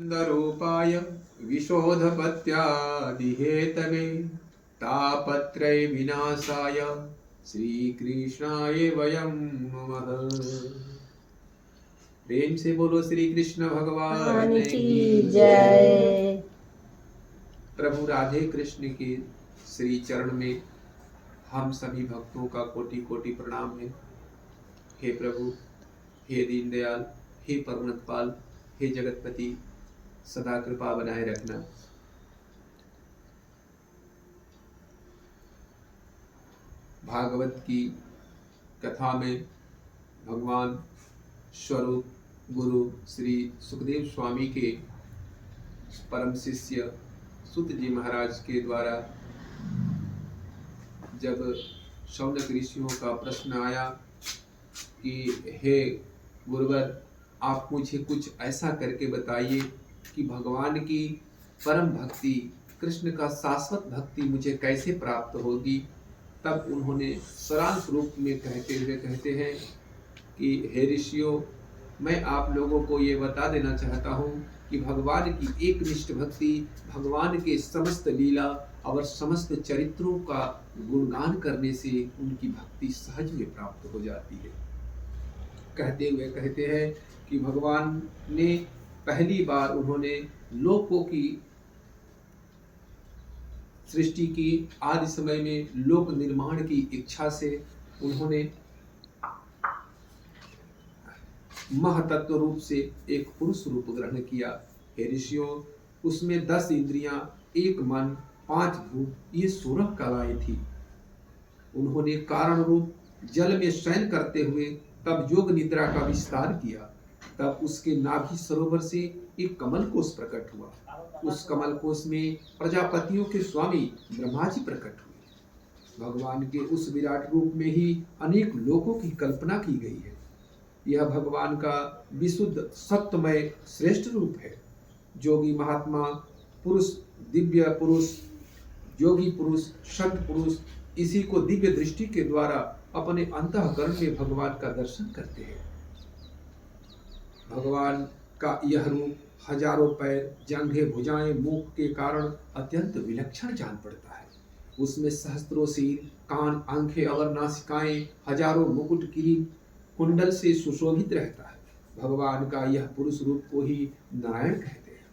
रूपाय विशोधपत्यादिहेतवे तापत्रय विनाशाय श्री कृष्णाय वयं नमः। प्रेम से बोलो श्री कृष्ण भगवान की जय। प्रभु राधे कृष्ण के श्री चरण में हम सभी भक्तों का कोटि कोटि प्रणाम है। हे प्रभु, हे दीनदयाल, हे परमतपाल, हे जगतपति, सदा कृपा बनाए रखना। भागवत की कथा में भगवान स्वरूप गुरु श्री सुखदेव स्वामी के परम शिष्य सुत जी महाराज के द्वारा जब शौनक ऋषियों का प्रश्न आया कि हे गुरुवर, आप मुझे कुछ ऐसा करके बताइए कि भगवान की परम भक्ति, कृष्ण का शाश्वत भक्ति मुझे कैसे प्राप्त होगी, तब उन्होंने सारांश रूप में कहते हुए कहते हैं कि हे ऋषियों, मैं आप लोगों को ये बता देना चाहता हूँ कि भगवान की एकनिष्ठ भक्ति भगवान के समस्त लीला और समस्त चरित्रों का गुणगान करने से उनकी भक्ति सहज में प्राप्त हो जाती है। कहते हुए कहते हैं कि भगवान ने पहली बार उन्होंने लोकों की सृष्टि की, आदि समय में लोक निर्माण की इच्छा से उन्होंने महतत्व रूप से एक पुरुष रूप ग्रहण किया। हे ऋषियों, उसमें 10 इंद्रियां, 1 मन, 5 भूत, ये 16 कलाएं थी। उन्होंने कारण रूप जल में शयन करते हुए तब योग निद्रा का विस्तार किया। तब उसके नाभि सरोवर से एक कमल कोश प्रकट हुआ। उस कमल कोश में प्रजापतियों के स्वामी ब्रह्मा जी प्रकट हुए। भगवान के उस विराट रूप में ही अनेक लोकों की कल्पना की गई है। यह भगवान का विशुद्ध सत्यमय श्रेष्ठ रूप है। जोगी महात्मा पुरुष, दिव्य पुरुष, योगी पुरुष, संत पुरुष इसी को दिव्य दृष्टि के द्वारा अपने अंतःकरण में भगवान का दर्शन करते हैं। भगवान का यह रूप हजारों पैर, जंघे, भुजाएं, मुख के कारण अत्यंत विलक्षण जान पड़ता है। उसमें सहस्त्रों सिर, कान, आंखें और नासिकाएं, हजारों मुकुट, किरीट, कुंडल से सुशोभित रहता है। भगवान का यह पुरुष रूप को ही नारायण कहते हैं।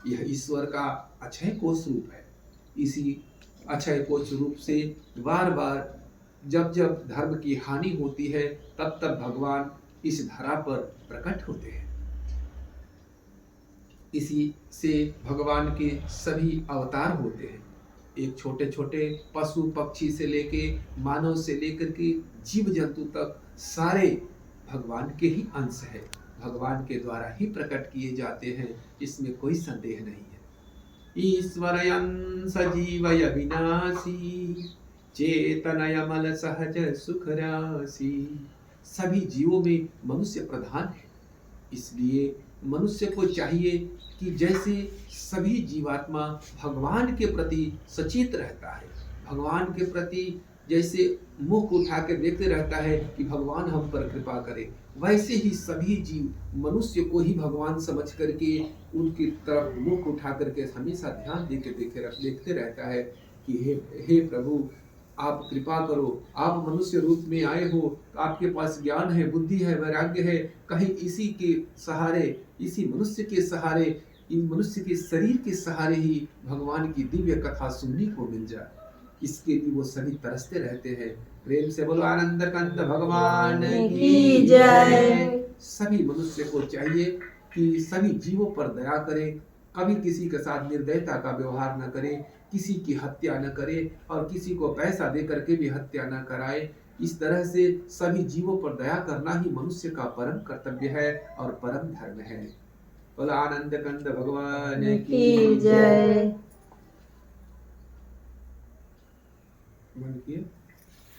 यह ईश्वर का अक्षय कोष रूप है। इसी अक्षय कोष रूप से बार बार जब जब धर्म की हानि होती है तब तब भगवान इस धरा पर प्रकट होते हैं। इसी से भगवान के सभी अवतार होते हैं। एक छोटे छोटे पशु पक्षी से लेके मानव से लेकर के जीव जंतु तक सारे भगवान के ही अंश है, भगवान के द्वारा ही प्रकट किए जाते हैं, इसमें कोई संदेह नहीं है। ईश्वरयं सजीवय विनाशी चेतनयमल सहज सुख राशि। सभी जीवों में मनुष्य प्रधान है, इसलिए मनुष्य को चाहिए कि जैसे सभी जीवात्मा भगवान के प्रति सचेत रहता है, भगवान के प्रति जैसे मुख उठा कर देखते रहता है कि भगवान हम पर कृपा करे, वैसे ही सभी जीव मनुष्य को ही भगवान समझ करके उनकी तरफ मुख उठा करके हमेशा ध्यान देखते रहता है कि हे प्रभु, आप कृपा करो, आप मनुष्य रूप में आए हो, आपके पास ज्ञान है, बुद्धि है, वैराग्य है, कहीं इसी के सहारे, इसी मनुष्य के सहारे, इन मनुष्य के शरीर के सहारे ही भगवान की दिव्य कथा सुनने को मिल जाए, इसके लिए वो सभी तरसते रहते हैं। प्रेम से बोलो आनंद कंद भगवान की जय। सभी मनुष्य को चाहिए कि सभी जीवों पर दया करे, कभी किसी के साथ निर्दयता का व्यवहार न करे, किसी की हत्या न करे और किसी को पैसा दे करके भी हत्या न कराए। इस तरह से सभी जीवों पर दया करना ही मनुष्य का परम कर्तव्य है और परम धर्म है। बोलो आनंद कंद भगवान की जय।